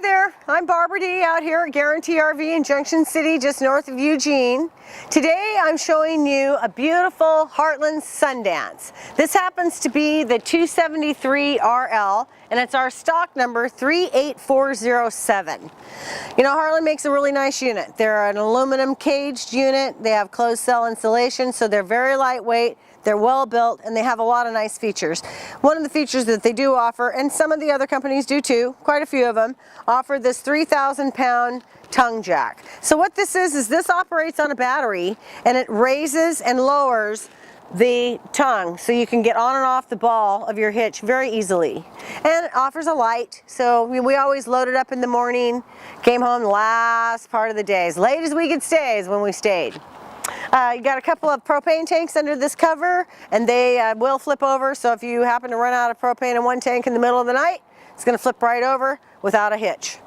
there, I'm Barbara D out here at Guaranty RV in Junction City, just north of Eugene. Today I'm showing you a beautiful Heartland Sundance. This happens to be the 273 RL, and it's our stock number 38407. You know, Heartland makes a really nice unit. They're an aluminum caged unit. They have closed cell insulation, so they're very lightweight. They're well built, and they have a lot of nice features. One of the features that they do offer, and some of the other companies do too, quite a few of them, offer this 3,000-pound tongue jack. So what this is this operates on a battery, and it raises and lowers the tongue so you can get on and off the ball of your hitch very easily. And it offers a light, so we always loaded up in the morning, came home the last part of the day, as late as we could stay is when we stayed. You got a couple of propane tanks under this cover, and they will flip over, so if you happen to run out of propane in one tank in the middle of the night, it's going to flip right over without a hitch.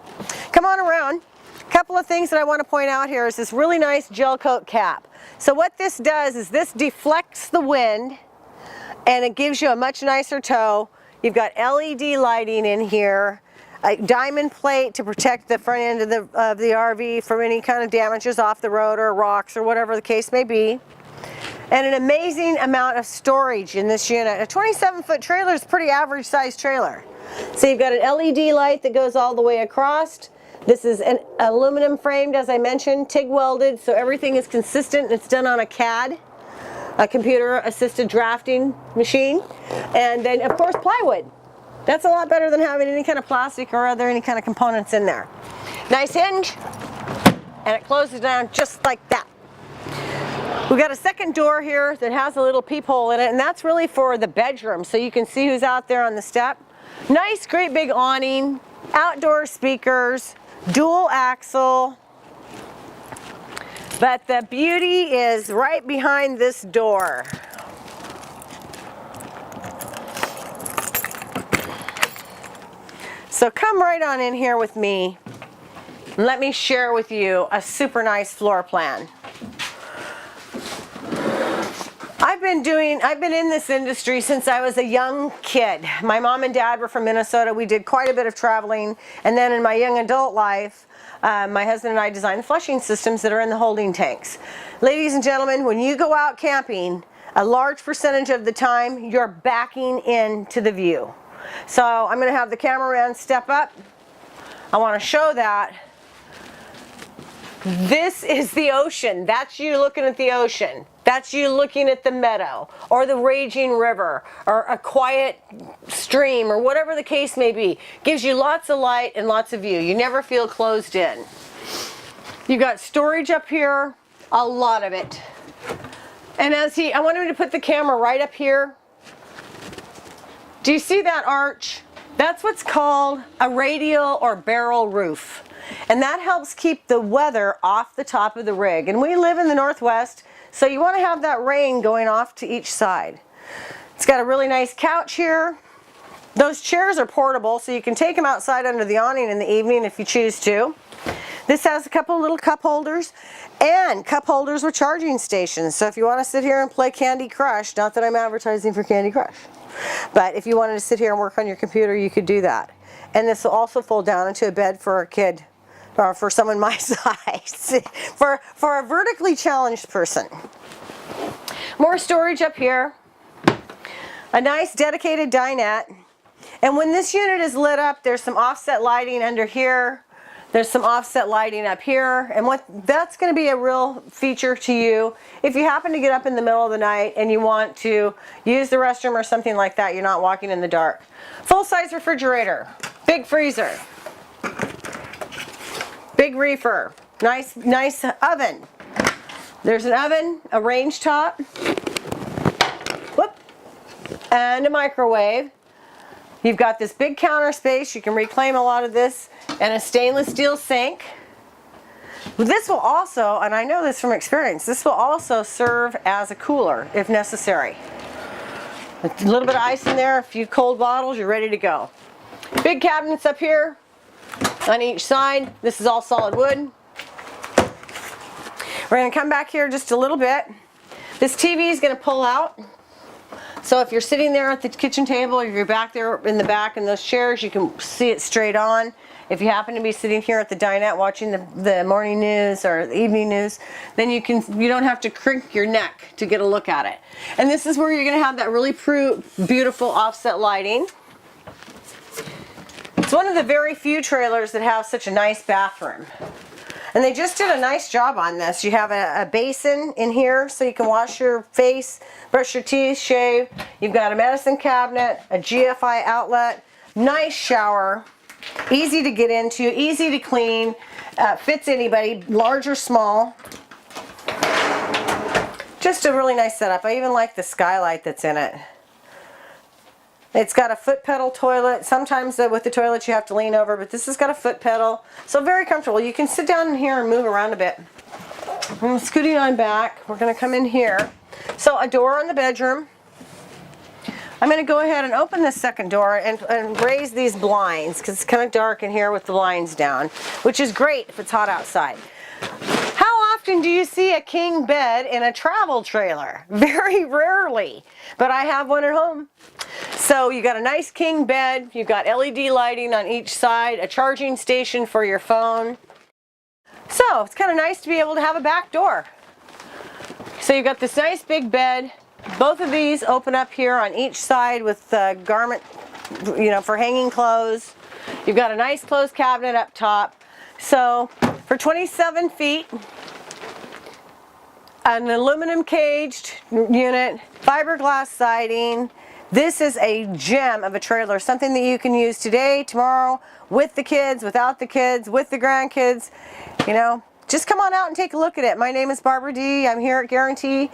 Come on around. A couple of things that I want to point out here is this really nice gel coat cap. So what this does is this deflects the wind, and it gives you a much nicer tow. You've got LED lighting in here, a diamond plate to protect the front end of the RV from any kind of damages off the road or rocks or whatever the case may be. And an amazing amount of storage in this unit. A 27-foot trailer is a pretty average sized trailer. So you've got an LED light that goes all the way across. This is an aluminum framed, as I mentioned, TIG welded, so everything is consistent. It's done on a CAD, a computer assisted drafting machine. And then of course plywood. That's a lot better than having any kind of plastic or any kind of components in there. Nice hinge, and it closes down just like that. We've got a second door here that has a little peephole in it, and that's really for the bedroom, so you can see who's out there on the step. Nice, great big awning, outdoor speakers, dual axle. But the beauty is right behind this door. So come right on in here with me and let me share with you a super nice floor plan. I've been in this industry since I was a young kid. My mom and dad were from Minnesota. We did quite a bit of traveling, and then in my young adult life, my husband and I designed the flushing systems that are in the holding tanks. Ladies and gentlemen, when you go out camping, a large percentage of the time you're backing into the view. So I'm going to have the cameraman step up. I want to show that. This is the ocean. That's you looking at the ocean. That's you looking at the meadow or the raging river or a quiet stream or whatever the case may be. Gives you lots of light and lots of view. You never feel closed in. You've got storage up here, a lot of it. And I want him to put the camera right up here. Do you see that arch? That's what's called a radial or barrel roof. And that helps keep the weather off the top of the rig. And we live in the Northwest, so you want to have that rain going off to each side. It's got a really nice couch here. Those chairs are portable, so you can take them outside under the awning in the evening if you choose to. This has a couple little cup holders and cup holders with charging stations. So if you want to sit here and play Candy Crush, not that I'm advertising for Candy Crush, but if you wanted to sit here and work on your computer, you could do that. And this will also fold down into a bed for a kid, or for someone my size, for a vertically challenged person. More storage up here. A nice dedicated dinette. And when this unit is lit up, there's some offset lighting under here. There's some offset lighting up here, and that's going to be a real feature to you. If you happen to get up in the middle of the night and you want to use the restroom or something like that, you're not walking in the dark. Full-size refrigerator, big freezer, big reefer, nice oven. There's an oven, a range top, whoop, and a microwave. You've got this big counter space. You can reclaim a lot of this, and a stainless steel sink. This will also, and I know this from experience, this will also serve as a cooler if necessary. A little bit of ice in there, a few cold bottles, you're ready to go. Big cabinets up here on each side. This is all solid wood. We're going to come back here just a little bit. This TV is going to pull out. So if you're sitting there at the kitchen table, or you're back there in the back in those chairs, you can see it straight on. If you happen to be sitting here at the dinette watching the morning news or the evening news, then you don't have to crick your neck to get a look at it. And this is where you're going to have that really beautiful offset lighting. It's one of the very few trailers that have such a nice bathroom. And they just did a nice job on this. You have a basin in here so you can wash your face, brush your teeth, shave. You've got a medicine cabinet, a GFI outlet, nice shower, easy to get into, easy to clean, fits anybody, large or small. Just a really nice setup. I even like the skylight that's in it. It's got a foot pedal toilet. Sometimes with the toilet you have to lean over, but this has got a foot pedal. So very comfortable. You can sit down in here and move around a bit. I'm scooting on back. We're going to come in here. So a door in the bedroom. I'm going to go ahead and open this second door and raise these blinds because it's kind of dark in here with the blinds down, which is great if it's hot outside. How often do you see a king bed in a travel trailer? Very rarely, but I have one at home. So you got a nice king bed, you've got LED lighting on each side, a charging station for your phone. So it's kind of nice to be able to have a back door. So you've got this nice big bed. Both of these open up here on each side with the garment, for hanging clothes. You've got a nice clothes cabinet up top. So for 27 feet, an aluminum caged unit, fiberglass siding. This is a gem of a trailer, something that you can use today, tomorrow, with the kids, without the kids, with the grandkids. Just come on out and take a look at it. My name is Barbara D. I'm here at Guaranty.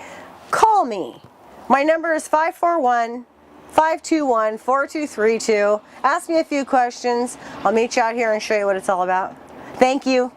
Call me. My number is 541-521-4232. Ask me a few questions. I'll meet you out here and show you what it's all about. Thank you.